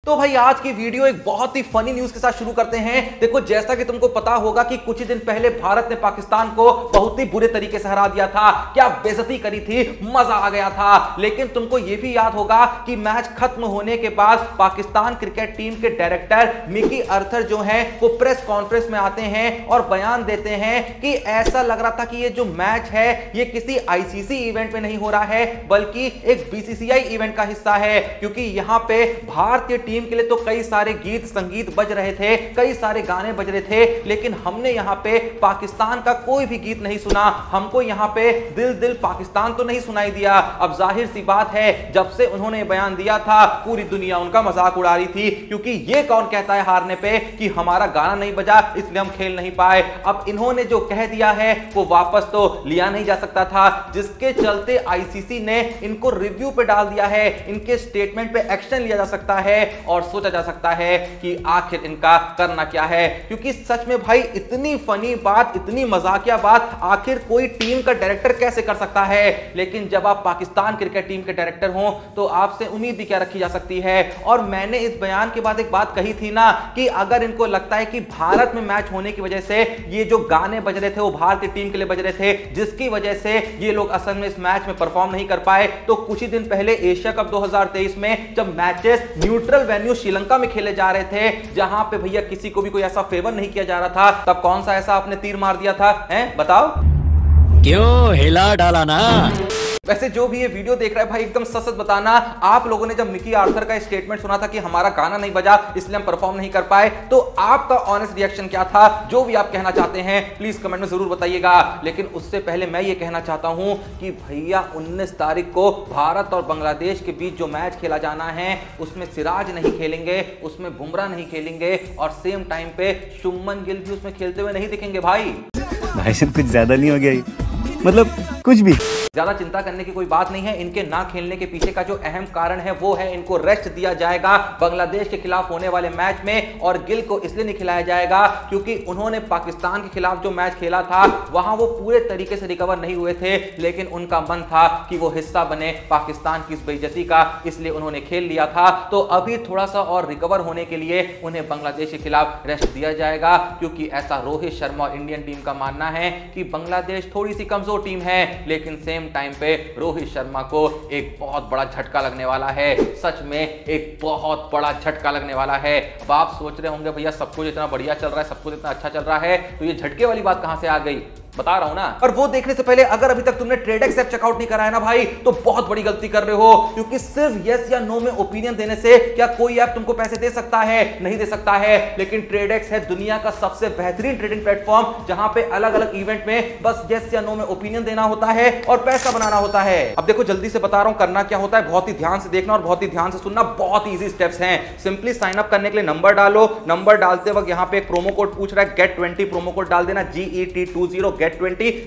तो भाई आज की वीडियो एक बहुत ही फनी न्यूज के साथ शुरू करते हैं। देखो जैसा कि तुमको पता होगा कि कुछ ही दिन पहले भारत ने पाकिस्तान को बहुत ही बुरे तरीके से हरा दिया था। क्या बेइज्जती करी थी, मजा आ गया था। लेकिन तुमको यह भी याद होगा कि मैच खत्म होने के बाद पाकिस्तान क्रिकेट टीम के डायरेक्टर मिकी अर्थर जो है वो प्रेस कॉन्फ्रेंस में आते हैं और बयान देते हैं कि ऐसा लग रहा था कि ये जो मैच है ये किसी आईसीसी इवेंट में नहीं हो रहा है बल्कि एक बीसीसीआई इवेंट का हिस्सा है, क्योंकि यहां पे भारतीय टीम के लिए तो कई सारे गीत संगीत बज रहे थे, कई सारे गाने बज रहे थे, लेकिन हमने यहां पे पाकिस्तान का कोई भी गीत नहीं सुना। हमको यहां पे दिल दिल पाकिस्तान तो नहीं सुनाई दिया। अब जाहिर सी बात है जब से उन्होंने बयान दिया था पूरी दुनिया उनका मजाक उड़ा रही थी, क्योंकि ये कौन कहता है हारने पे कि हमारा गाना नहीं बजा इसलिए हम खेल नहीं पाए। अब इन्होंने जो कह दिया है वो वापस तो लिया नहीं जा सकता था, जिसके चलते आईसीसी ने इनको रिव्यू पे डाल दिया है। इनके स्टेटमेंट पे एक्शन लिया जा सकता है और सोचा जा सकता है कि आखिर इनका करना क्या है, क्योंकि सच में भाई इतनी फनी बात, इतनी मजाकिया बात आखिर कोई टीम का डायरेक्टर कैसे कर सकता है। लेकिन जब आप पाकिस्तान क्रिकेट टीम के डायरेक्टर हो तो आपसे उम्मीद भी क्या रखी जा सकती है। और मैंने इस बयान के बाद एक बात कही थी ना कि अगर इनको लगता है कि भारत में मैच होने की वजह से ये जो गाने बज रहे थे वो भारतीय टीम के लिए बज रहे थे, जिसकी वजह से ये लोग असल में इस मैच में परफॉर्म नहीं कर पाए, तो कुछ ही दिन पहले एशिया कप 2023 में जब मैचेस न्यूट्रल वेन्यू श्रीलंका में खेले जा रहे थे, जहां पे भैया किसी को भी कोई ऐसा फेवर नहीं किया जा रहा था, तब कौन सा ऐसा आपने तीर मार दिया था, हैं बताओ? क्यों हिला डाला ना। वैसे जो भी ये वीडियो देख रहा है भाई एकदम सच बताना, आप लोगों ने जब मिकी आर्थर का स्टेटमेंट सुना था कि हमारा गाना नहीं बजा इसलिए हम परफॉर्म नहीं कर पाए, तो आपका ऑनेस्ट रिएक्शन क्या था? जो भी आप कहना चाहते हैं प्लीज कमेंट में जरूर बताइएगा। लेकिन उससे पहले मैं ये कहना चाहता हूं कि भैया 19 तारीख को भारत और बांग्लादेश के बीच जो मैच खेला जाना है उसमें सिराज नहीं खेलेंगे, उसमें बुमराह नहीं खेलेंगे और सेम टाइम पे शुभमन गिल भी उसमें खेलते हुए नहीं दिखेंगे। भाई साहब कुछ ज्यादा नहीं हो गया, मतलब कुछ भी ज्यादा चिंता करने की कोई बात नहीं है। इनके ना खेलने के पीछे का जो अहम कारण है वो है इनको रेस्ट दिया जाएगा बांग्लादेश के खिलाफ होने वाले मैच में। और गिल को इसलिए नहीं खिलाया जाएगा क्योंकि उन्होंने पाकिस्तान के खिलाफ जो मैच खेला था वहां वो पूरे तरीके से रिकवर नहीं हुए थे, लेकिन उनका मन था कि वो हिस्सा बने पाकिस्तान की इस बेइज्जती का, इसलिए उन्होंने खेल लिया था। तो अभी थोड़ा सा और रिकवर होने के लिए उन्हें बांग्लादेश के खिलाफ रेस्ट दिया जाएगा, क्योंकि ऐसा रोहित शर्मा और इंडियन टीम का मानना है कि बांग्लादेश थोड़ी सी कमजोर टीम है, लेकिन सेम टाइम पे रोहित शर्मा को एक बहुत बड़ा झटका लगने वाला है। सच में एक बहुत बड़ा झटका लगने वाला है। अब आप सोच रहे होंगे भैया सब कुछ इतना बढ़िया चल रहा है, सब कुछ इतना अच्छा चल रहा है, तो ये झटके वाली बात कहां से आ गई? बता रहा हूं ना। और वो देखने से पहले अगर अभी तक तुमने ट्रेडेक्स ऐप चेकआउट नहीं करा है ना भाई, तो बहुत बड़ी गलती कर रहे हो, क्योंकि सिर्फ यस या नो में ओपिनियन देने से क्या कोई ऐप तुमको पैसे दे सकता है? नहीं दे सकता है। लेकिन ट्रेडेक्स है दुनिया का सबसे बेहतरीन ट्रेडिंग प्लेटफॉर्म, जहां पे अलग अलग इवेंट में बस यस या नो में ओपिनियन देना होता है और पैसा बनाना होता है। अब देखो जल्दी से बता रहा हूं करना क्या होता है, बहुत ही ध्यान से देखना और बहुत ही ध्यान से सुनना। बहुत इजी स्टेप्स हैं। सिंपली साइन अप करने के लिए नंबर डालो। नंबर डालते वक्त यहां पे एक प्रोमो कोड पूछ रहा है GET20, प्रोमो कोड डाल देना GET20 GET20।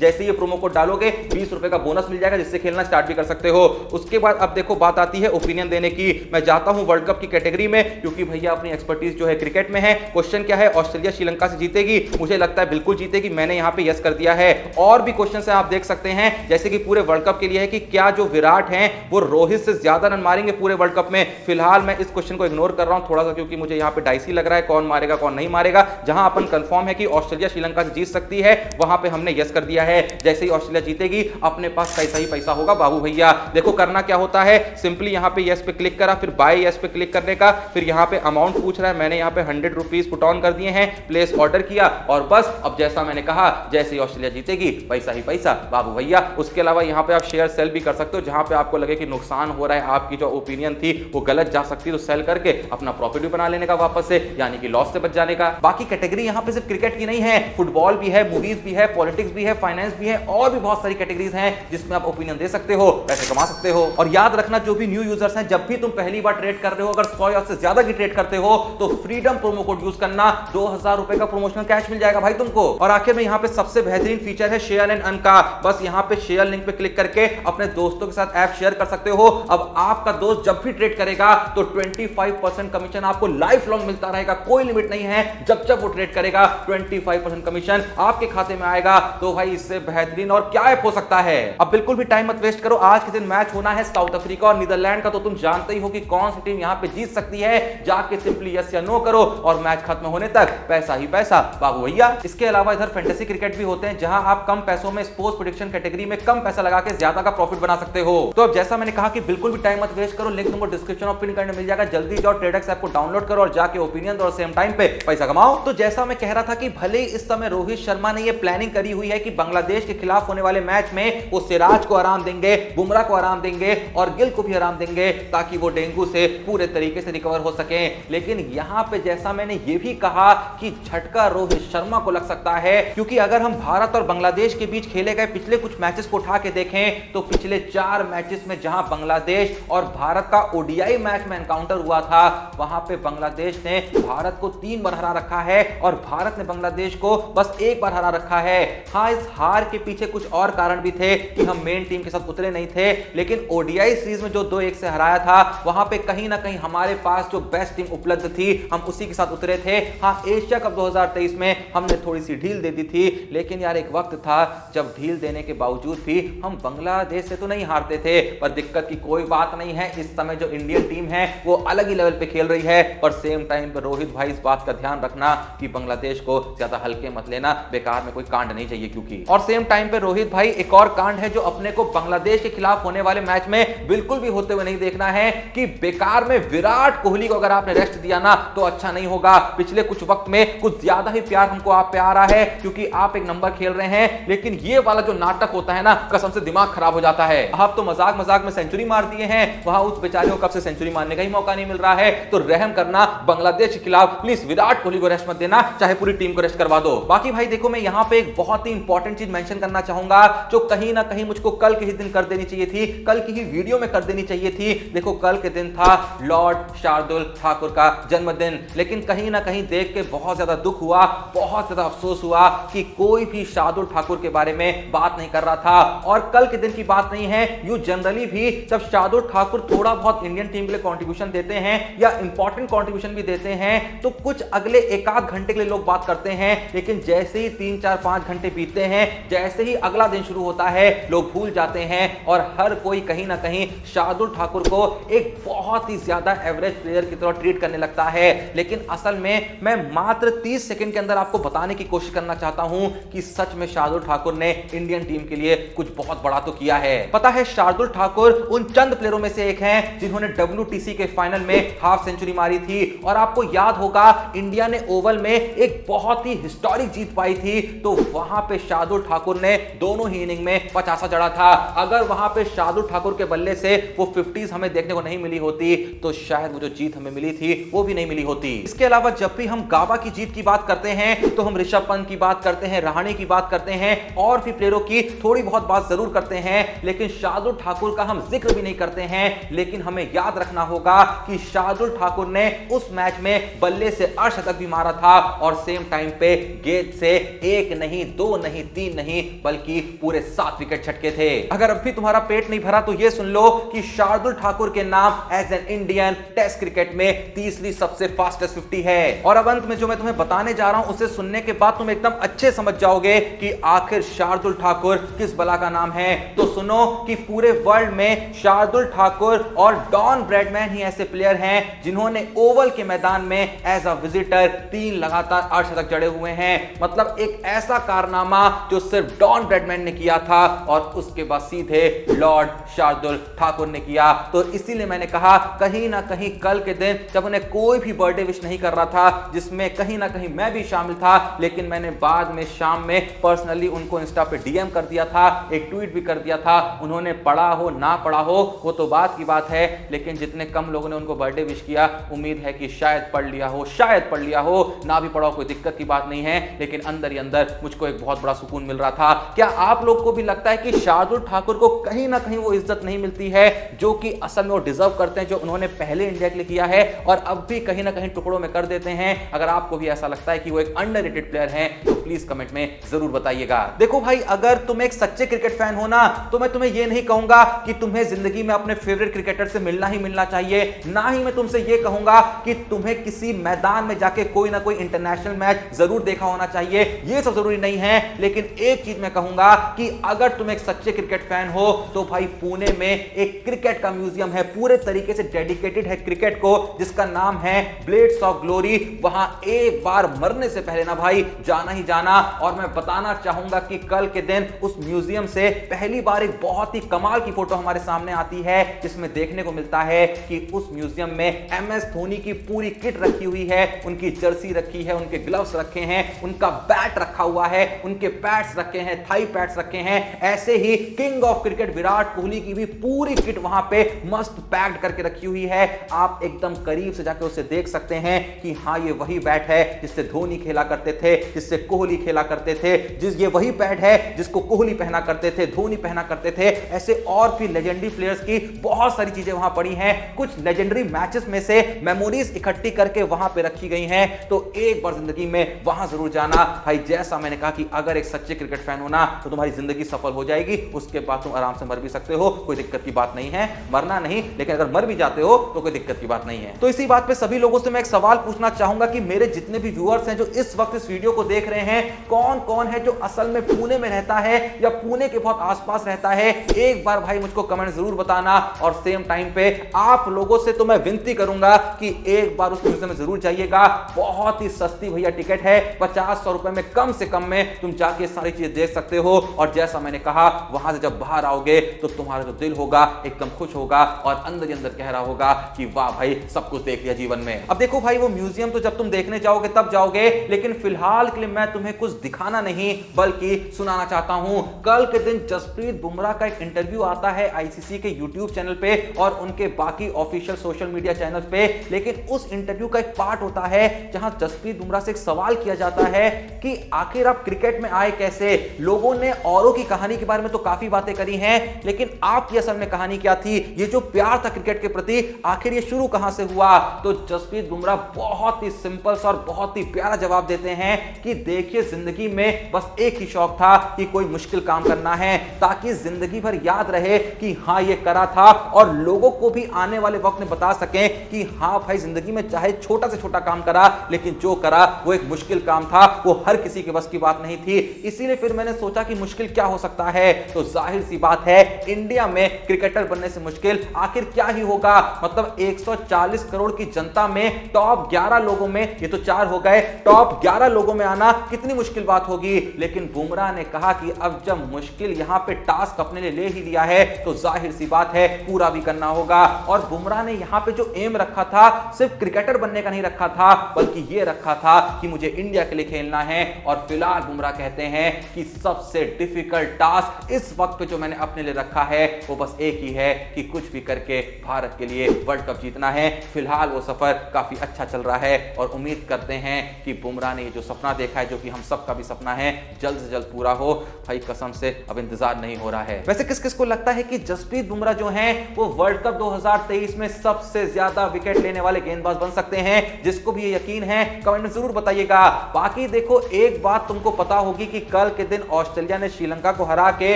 जैसे ये प्रोमो कोड डालोगे 20 रुपए का बोनस मिल जाएगा, जिससे खेलना स्टार्ट भी कर सकते हो। उसके बाद अब देखो बात आती है ओपिनियन देने की। मैं जाता हूं वर्ल्ड कप की कैटेगरी में, क्योंकि भैया अपनी एक्सपर्टीज जो है क्रिकेट में है। क्वेश्चन क्या है? ऑस्ट्रेलिया श्रीलंका से जीतेगी? मुझे लगता है बिल्कुल जीतेगी, मैंने यहां पे यस कर दिया है। और भी क्वेश्चन है आप देख सकते हैं, जैसे कि पूरे वर्ल्ड कप के लिए है कि क्या जो विराट हैं वो रोहित से ज्यादा रन मारेंगे पूरे वर्ल्ड कप में? फिलहाल मैं इस क्वेश्चन को इग्नोर कर रहा हूं थोड़ा सा, क्योंकि मुझे यहां पे डाइसी लग रहा है कौन मारेगा कौन नहीं मारेगा। जहां अपन कंफर्म है कि ऑस्ट्रेलिया श्रीलंका से जीत सकती है वहां पे हमने यस कर दिया है। जैसे ही ऑस्ट्रेलिया जीतेगी अपने पास पैसा ही पैसा होगा बाबू भैया। देखो करना क्या होता है, सिंपली यहां पे यस पे क्लिक करा, फिर बाय यस पे क्लिक करने का, फिर यहां पे अमाउंट पूछ रहा है, मैंने यहां पे 100 रुपीज पुट ऑन कर दिए हैं, प्लेस ऑर्डर किया और बस अब जैसा मैंने कहा जैसे ही ऑस्ट्रेलिया जीतेगी पैसा ही पैसा बाबू भैया। उसके अलावा यहां पे आप शेयर सेल भी कर सकते हो, जहां पे आपको लगे कि नुकसान हो रहा है, आपकी जो ओपिनियन थी वो गलत जा सकती है, तो सेल करके अपना प्रॉफिट भी बना लेने का वापस से, यानी कि लॉस से बच जाने का। बाकी कैटेगरी यहां पे सिर्फ क्रिकेट की नहीं है, फुटबॉल भी है, मूवीज भी है, पॉलिटिक्स भी है, फाइनेंस भी है और भी बहुत सारी कैटेगरीज हैं जिसमें आप ओपिनियन दे सकते हो, पैसे कमा सकते हो। और याद रखना जो भी न्यू यूजर्स हैं, जब भी तुम पहली बार ट्रेड कर रहे हो, अगर 100 या उससे ज्यादा की ट्रेड करते हो तो फ्रीडम प्रोमो कोड यूज करना, 2000 रुपए का प्रमोशनल कैश मिल जाएगा भाई तुमको। और आखिर में यहाँ पे सबसे बेहतरीन फीचर है शेयर एंड अर्न का। बस यहाँ पे शेयर लिंक पे क्लिक करके अपने दोस्तों के साथ ऐप शेयर कर सकते हो। अब आपका दोस्त जब भी ट्रेड करेगा तो 25% कमीशन आपको लाइफ लॉन्ग मिलता रहेगा, कोई लिमिट नहीं है। जब जब वो ट्रेड करेगा 25% कमीशन आपके खाते में आएगा जाएगा तो भाई इससे बेहतरीन और क्या ऐप हो सकता है। अब बिल्कुल भी टाइम मत वेस्ट करो, आज के दिन मैच होना है साउथ अफ्रीका और नीदरलैंड का, तो तुम जानते ही हो कि कौन सी टीम यहां पे जीत सकती है। जाके सिंपली यस या नो करो और मैच खत्म होने तक पैसा ही पैसा बाबू भैया। इसके अलावा इधर फैंटेसी क्रिकेट भी होते हैं जहां आप कम पैसों में स्पोर्ट्स प्रेडिक्शन कैटेगरी में कम पैसा लगा के ज्यादा का प्रॉफिट बना सकते हो। तो अब जैसा मैंने कहा कि बिल्कुल भी टाइम मत वेस्ट करो, लिंक तुमको डिस्क्रिप्शन और पिन करने मिल जाएगा। जल्दी जाओ ट्रेडेक्स ऐप को डाउनलोड करो और जाके ओपिनियन दो और सेम टाइम पे पैसा कमाओ। तो जैसा मैं कह रहा था कि भले इस समय रोहित शर्मा ने ये प्लानिंग करी हुई है कि बांग्लादेश के खिलाफ होने वाले मैच में वो सिराज को आराम देंगे, बुमराह को आराम देंगे और गिल को भी आराम देंगे ताकि वो डेंगू से पूरे तरीके से रिकवर हो सके, लेकिन यहां पे जैसा मैंने ये भी कहा कि झटका रोहित शर्मा को लग सकता है, क्योंकि अगर हम भारत और बांग्लादेश के बीच खेले गए पिछले कुछ मैचेस को उठा के देखें तो पिछले 4 मैचेस में जहां बांग्लादेश और भारत का ओडीआई मैच में एनकाउंटर हुआ था वहां पे बांग्लादेश ने भारत को 3 बार हरा रखा है और भारत ने बांग्लादेश को बस 1 बार हरा रखा है। हाँ, इस हार के पीछे कुछ और कारण भी थे कि हम मेन टीम के साथ उतरे नहीं थे, लेकिन ओडीआई सीरीज में जो 2-1 से हराया था वहां पे कहीं ना कहीं हमारे पास जो बेस्ट टीम उपलब्ध थी हम उसी के साथ उतरे थे। हाँ, एशिया कप 2023 में हमने थोड़ी सी ढील दे दी थी, लेकिन यार एक वक्त था जब ढील देने के बावजूद भी हम बांग्लादेश से तो नहीं हारते थे। पर दिक्कत की कोई बात नहीं है, इस समय जो इंडियन टीम है वो अलग ही लेवल पे खेल रही है। पर सेम टाइम पर रोहित भाई इस बात का ध्यान रखना कि बांग्लादेश को ज्यादा हल्के मत लेना, बेकार में कोई कांड नहीं चाहिए क्योंकि। और सेम टाइम पे रोहित भाई एक और कांड है जो अपने को बांग्लादेश के खिलाफ होने वाले मैच में बिल्कुल भी होते हुए नहीं देखना है कि बेकार में विराट कोहली को अगर आपने रेस्ट दिया ना तो अच्छा नहीं होगा। पिछले कुछ वक्त में कुछ ज्यादा ही प्यार हमको आप पे आ रहा है क्योंकि आप एक नंबर खेल रहे हैं, लेकिन ये वाला जो नाटक होता है ना कसम से दिमाग खराब हो जाता है। आप तो मजाक मजाक में सेंचुरी मार दिए हैं, वहां उस बेचारे को कब से सेंचुरी मारने का ही मौका नहीं मिल रहा है। तो रहम करना बांग्लादेश के खिलाफ, प्लीज विराट कोहली को रेस्ट मत देना, चाहे पूरी टीम को रेस्ट करवा दो। बाकी भाई देखो, मैं यहां पे एक बहुत ही इंपॉर्टेंट चीज मेंशन करना चाहूंगा जो कहीं ना कहीं मुझको कल के ही दिन कर देनी चाहिए थी, कल की ही वीडियो में कर देनी चाहिए थी। देखो कल के दिन था लॉर्ड शार्दुल ठाकुर का जन्मदिन, लेकिन कहीं ना कहीं देख के बहुत ज्यादा दुख हुआ, बहुत ज्यादा अफसोस हुआ कि कोई भी शार्दुल ठाकुर के बारे में बात नहीं कर रहा था। और कल के दिन की बात नहीं है, यू जनरली भी जब शार्दुल ठाकुर थोड़ा बहुत इंडियन टीम के लिए कंट्रीब्यूशन देते हैं या इंपॉर्टेंट कंट्रीब्यूशन भी देते हैं तो कुछ अगले 1-8 घंटे के लिए लोग बात करते हैं, लेकिन जैसे ही 3-4-5 घंटे बीतते हैं, जैसे ही अगला दिन शुरू होता है लोग भूल जाते हैं और हर कोई कहीं ना कहीं शार्दुल ठाकुर को एक बहुत ही ज्यादा एवरेज प्लेयर की तरह ट्रीट करने लगता है। लेकिन असल में मैं मात्र 30 सेकंड के अंदर आपको बताने की कोशिश करना चाहता हूं कि सच में शार्दुल ठाकुर ने इंडियन टीम के लिए कुछ बहुत बड़ा तो किया है। पता है, शार्दुल ठाकुर उन चंद प्लेयरों में से एक हैं जिन्होंने WTC के फाइनल में हाफ सेंचुरी मारी थी और आपको याद होगा इंडिया ने ओवल में एक बहुत ही हिस्टोरिक जीत पाई थी, तो वहां पे शार्दुल ठाकुर ने दोनों ही इनिंग में 50 जड़ा था। अगर वहां पे शार्दुल ठाकुर के बल्ले से वो 50s हमें देखने को नहीं मिली होती तो शायद वो जो जीत हमें मिली थी वो भी नहीं मिली होती। इसके अलावा जब भी हम गाबा की जीत की बात करते हैं तो हम ऋषभ पंत की बात करते हैं, रहाणे की बात करते हैं और भी प्लेयरों की थोड़ी बहुत बात जरूर करते हैं, लेकिन शार्दुल ठाकुर का हम जिक्र भी नहीं करते हैं। लेकिन हमें याद रखना होगा कि शार्दुल ठाकुर ने उस मैच में बल्ले से अर्धशतक भी मारा था और सेम टाइम पे गेंद से 1 नहीं 2 नहीं 3 नहीं बल्कि पूरे 7 विकेट छटके थे। अगर अब भी तुम्हारा पेट नहीं भरा तो यह सुन लो कि शार्दुल ठाकुर के नाम as an Indian test cricket में तीसरी सबसे फास्टेस्ट 50 है। और अब अंत में जो मैं तुम्हें बताने जा रहा हूं उसे सुनने के बाद तुम एकदम अच्छे समझ जाओगे कि आखिर शार्दुल ठाकुर किस बला का नाम है। तो सुनो कि पूरे वर्ल्ड में शार्दुल ठाकुर और डॉन ब्रैडमैन ही ऐसे प्लेयर हैं जिन्होंने ओवल के मैदान में एज अ विजिटर 3 लगातार अर्धशतक जड़े हुए हैं। मतलब एक ऐसा कारनामा जो सिर्फ डॉन ब्रैडमैन ने किया था और उसके बाद सीधे लॉर्ड शार्दुल ठाकुर ने किया। तो इसीलिए मैंने कहा कहीं ना कहीं कल के दिन जब उन्हें कोई भी बर्थडे विश नहीं कर रहा था, जिसमें कहीं ना कहीं मैं भी शामिल था, लेकिन मैंने बाद में शाम में पर्सनली उनको इंस्टा पे DM कर दिया था, एक ट्वीट भी कर दिया था। उन्होंने पढ़ा हो ना पढ़ा हो वो तो बात की बात है, लेकिन जितने कम लोगों ने उनको बर्थडे विश किया उम्मीद है कि शायद पढ़ लिया हो, शायद पढ़ लिया हो, ना भी पढ़ा हो कोई दिक्कत की बात नहीं है, लेकिन अंदर ही अंदर मुझको एक बहुत बड़ा सुकून मिल रहा था। क्या आप लोग को भी लगता है कि शार्दुल ठाकुर को कहीं ना कहीं वो इज्जत नहीं मिलती है जो कि असल में वो डिजर्व करते हैं, जो उन्होंने पहले इंडिया के लिए किया है और अब भी कहीं ना कहीं टुकड़ों में कर देते हैं? अगर आपको भी ऐसा लगता है कि वो एक अंडररेटेड प्लेयर है तो प्लीज कमेंट में जरूर बताइएगा। देखो भाई, अगर तुम एक सच्चे क्रिकेट फैन हो ना तो मैं तुम्हें ये नहीं कहूंगा कि तुम्हें जिंदगी में अपने फेवरेट क्रिकेटर से मिलना ही मिलना चाहिए, ना ही मैं तुमसे ये कहूंगा कि तुम्हें किसी मैदान में जाके कोई ना कोई इंटरनेशनल मैच जरूर देखा होना चाहिए। ये सब जरूरी नहीं हैं, लेकिन एक चीज मैं कहूंगा कि अगर तुम एक सच्चे क्रिकेट फैन हो तो भाई पुणे में एक क्रिकेट का म्यूजियम है, पूरे तरीके से डेडिकेटेड है क्रिकेट को, जिसका नाम है ब्लेड्स ऑफ ग्लोरी। वहां एक बार मरने से पहले ना भाई जाना ही जाना। और मैं बताना चाहूंगा कि कल के दिन उस म्यूजियम से पहली बार एक बहुत ही कमाल की फोटो हमारे सामने आती है, जिसमें देखने को मिलता है कि उस म्यूजियम में MS धोनी की पूरी किट रखी हुई है, उनकी जर्सी रखी है, उनके ग्लव्स रखे हैं, उनका बैट रखा हुआ है, उनके पैड्स रखे हैं, थाई पैड्स रखे हैं। ऐसे ही king of cricket Virat Kohli की भी पूरी किट वहां पे मस्त पैक्ड करके रखी हुई है। आप एकदम करीब से जाकर उसे देख सकते हैं कि हाँ ये वही बैट है जिससे धोनी खेला करते थे, जिससे कोहली खेला करते थे, ये वही बैट है जिसको कोहली पहना करते थे, धोनी पहना करते थे। ऐसे और भी लेजेंडरी प्लेयर्स की बहुत सारी चीजें वहां पड़ी हैं। कुछ लेजेंडरी मैचेस में से मेमोरीज इकट्ठी करके वहां पे रखी गई हैं। तो एक बार जिंदगी में वहां जरूर जाना भाई। जैसा मैंने कहा कि अगर एक सच्चे क्रिकेट फैन होना तो तुम्हारी जिंदगी सफल हो जाएगी, उसके बाद तुम आराम से मर भी सकते हो, कोई दिक्कत की बात नहीं है। मरना नहीं, लेकिन अगर मर भी जाते हो तो कोई दिक्कत की बात नहीं है। तो इसी बात पे सभी लोगों से मैं एक सवाल पूछना चाहूंगा कि मेरे जितने भी व्यूअर्स हैं जो इस वक्त इस वीडियो को देख रहे हैं, कौन कौन है जो असल में पुणे में रहता है या पुणे के बहुत आसपास रहता है? एक बार भाई मुझको कमेंट जरूर बताना। और सेम टाइम पे आप लोगों से तो मैं विनती करूंगा कि एक बार उस म्यूजियम में जरूर जाइएगा। बहुत ही सस्ती भैया टिकट है, 50-100 रुपए में कम से कम में तुम जाके सारी चीजें देख सकते हो। और जैसा मैंने कहा, वहां से जब बाहर आओगे तो तुम्हारा जो दिल होगा एकदम खुश होगा और अंदर ही अंदर कह रहा होगा कि वाह भाई सब कुछ देख लिया जीवन में। अब देखो भाई, वो म्यूजियम तो जब तुम देखने जाओगे तब जाओगे, लेकिन फिलहाल के लिए मैं तुम्हें कुछ दिखाना नहीं बल्कि सुनाना चाहता हूं। कल के दिन जसप्रीत बुमराह का एक इंटरव्यू आता है ICC के YouTube चैनल पे और उनके बाकी ऑफिशियल सोशल मीडिया चैनल्स पे, लेकिन उस इंटरव्यू का एक पार्ट होता है जहां जसप्रीत बुमराह से एक सवाल किया जाता है कि आखिर आप क्रिकेट में आए कैसे? लोगों ने औरों की कहानी के बारे में तो काफी बातें करी हैं, लेकिन आपकी असल में कहानी क्या थी? ये जो प्यार था क्रिकेट के प्रति, आखिर ये शुरू कहां से हुआ? तो जसप्रीत बुमराह बहुत ही सिंपल सा और बहुत ही प्यारा जवाब देते हैं कि देखिए, जिंदगी में बस एक ही शौक था कि कोई मुश्किल काम करना है ताकि जिंदगी भर याद रहे कि हाँ ये करा था, और लोगों को भी आने वाले वक्त में बता सकें कि हाँ भाई जिंदगी में चाहे छोटा से छोटा काम करा, लेकिन जो करा वो एक मुश्किल काम था, वो हर किसी के बस की बात नहीं थी। इसीलिए फिर मैंने सोचा कि मुश्किल क्या हो सकता है? तो जाहिर सी बात है, इंडिया में क्रिकेटर बनने से मुश्किल आखिर क्या ही होगा? मतलब 140 करोड़ की जनता में टॉप 11 लोगों में, ये तो 4 हो गए, टॉप 11 लोगों में आना कितनी मुश्किल बात होगी। लेकिन बुमराह ने कहा कि अब जब मुश्किल यहां पे टास्क अपने लिए ले ही लिया है तो जाहिर सी बात है पूरा भी करना होगा। और बुमराह ने यहां पे जो एम रखा था, सिर्फ क्रिकेटर बनने का नहीं रखा था, बल्कि यह रखा था कि मुझे इंडिया के लिए खेलना है। और फिलहाल बुमराह कहते हैं कि सबसे डिफिकल्ट टास्क इस वक्त पे जो मैंने अपने लिए रखा है वो बस एक ही है कि कुछ भी करके भारत के लिए वर्ल्ड कप जीतना है। फिलहाल वो सफर काफी अच्छा चल रहा है और उम्मीद करते हैं कि बुमराह ने ये जो सपना देखा है, जो कि हम सबका भी सपना है, जल्द से जल्द पूरा हो। भाई कसम से अब इंतजार नहीं हो रहा है। वैसे किस किस को लगता है कि जसप्रीत बुमराह जो हैं वो वर्ल्ड कप 2023 में सबसे ज्यादा विकेट लेने वाले गेंदबाज बन सकते हैं? जिसको भी ये यकीन है कमेंट में जरूर बताइएगा। बाकी देखो, एक बात तुमको पता होगी कि कल के दिन ऑस्ट्रेलिया ने श्रीलंका को हरा के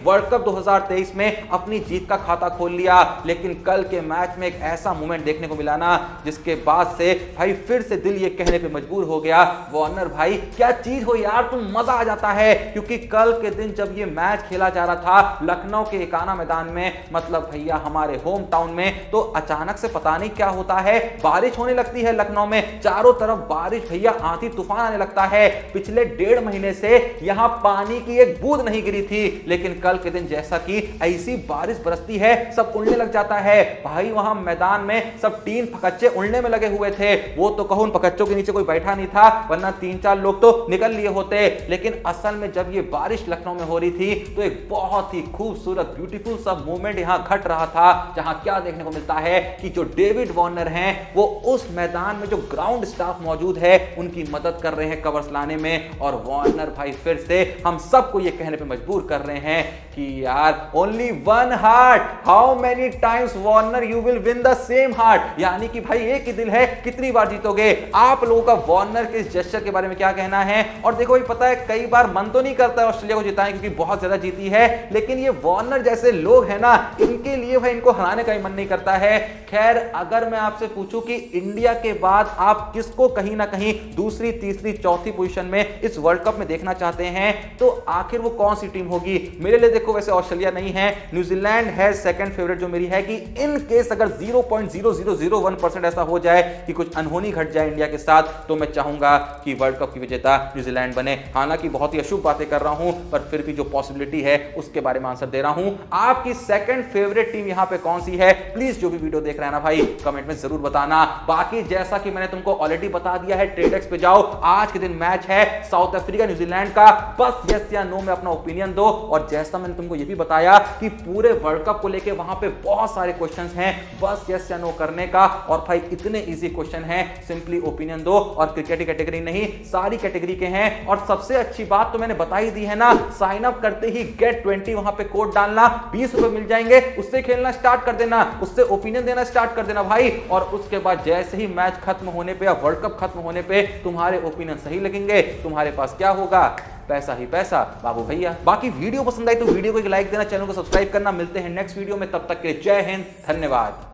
वर्ल्ड कप 2023 में अपनी जीत का खाता खोल लिया। लेकिन कल के मैच में एक ऐसा मोमेंट देखने को मिला ना, जिसके बाद से भाई फिर से दिल ये कहने पे मजबूर हो गया, वार्नर भाई क्या चीज हो यार, तुम मजा आ जाता है। क्योंकि कल के दिन जब ये मैच खेला जा रहा था लखनऊ के एकाना मैदान में, मतलब भैया हमारे होम टाउन में, तो अचानक से पता नहीं क्या होता है, बारिश होने लगती है लखनऊ में, चारों तरफ बारिश भैया, आंधी तूफान आने लगता है। पिछले 1.5 महीने से यहां पानी की एक बूंद नहीं गिरी थी, लेकिन कल के दिन जैसा कि ऐसी बारिश बरसती है, सब उड़ने लग जाता है भाई। वहां मैदान में सब 3 फकच्चे उड़ने में लगे हुए थे। वो तो कहूं, उन फकच्चों के नीचे कोई बैठा नहीं था, वरना 3-4 लोग तो निकल लिए होते। लेकिन असल में जब ये बारिश लखनऊ में हो रही थी तो एक बहुत ही खूबसूरत ब्यूटीफुल सा मूवमेंट यहां घट रहा था, जहां क्या देखने को मिलता है कि जो डेविड वार्नर हैं वो उस मैदान में जो ग्राउंड स्टाफ मौजूद है उनकी मदद कर रहे हैं कवर्स लाने में। और वार्नर भाई फिर से हम सबको ये कहने पे मजबूर कर रहे हैं कि यार only one heart, how many times Warner you will win the same heart, यानी कि भाई एक ही दिल है, कितनी बार जीतोगे। आप लोगों का वार्नर के इस जेस्चर के बारे में क्या कहना है? और देखो भाई पता है, कई बार मन तो नहीं करता है ऑस्ट्रेलिया को जिताएं क्योंकि बहुत ज्यादा जीती है, लेकिन ये वार्नर जैसे लोग हैं ना, इनके लिए भाई इनको हराने का ही मन नहीं करता है। खैर, अगर मैं आपसे पूछूं कि इंडिया के बाद आप किसको कहीं ना कहीं दूसरी, तीसरी, चौथी पोजीशन में इस वर्ल्ड कप में देखना देखना चाहते हैं तो आखिर वो कौन सी टीम होगी। मेरे लिए देखो वैसे ऑस्ट्रेलिया नहीं है, न्यूजीलैंड है सेकंड फेवरेट जो मेरी है कि इन केस अगर 0.0001% ऐसा हो जाए कि कुछ अनहोनी घट जाए इंडिया के साथ तो मैं चाहूंगा कि वर्ल्ड कप की विजेता न्यूजीलैंड बने। हालांकि बहुत ही अशुभ बातें कर रहा हूं पर फिर भी जो पॉसिबिलिटी है उसके बारे में आंसर दे रहा हूं। आपकी सेकंड फेवरेट टीम यहां पे कौन सी है, प्लीज जो भी वीडियो देख रहे हैं ना भाई कमेंट में जरूर बताना। बाकी जैसा कि मैंने तुमको ऑलरेडी बता दिया है, ट्रेडेक्स पे जाओ, आज के दिन मैच है साउथ अफ्रीका न्यूजीलैंड का, बस यस या नो में अपना ओपिनियन दो। और जैसा मैंने तुमको ये भी बताया कि पूरे वर्ल्ड कप को लेके वहां पे बहुत सारे क्वेश्चंस हैं, बस यस या नो करने का। और भाई इतने इजी क्वेश्चन हैं, सिंपली ओपिनियन दो। और क्रिकेट की कैटेगरी नहीं, सारी कैटेगरी के हैं। और सबसे अच्छी बात तो मैंने बता ही दी है ना, साइन अप करते ही गेट 20 वहां पे कोड डालना, 20 रुपए मिल जाएंगे, उससे खेलना स्टार्ट कर देना, उससे ओपिनियन देना स्टार्ट कर देना भाई। और उसके बाद जैसे ही मैच खत्म होने पे या वर्ल्ड कप खत्म होने पे तुम्हारे ओपिनियन सही लगेंगे, तुम्हारे पास क्या होगा, पैसा ही पैसा बाबू भैया। बाकी वीडियो पसंद आई तो वीडियो को एक लाइक देना, चैनल को सब्सक्राइब करना। मिलते हैं नेक्स्ट वीडियो में, तब तक के लिए जय हिंद, धन्यवाद।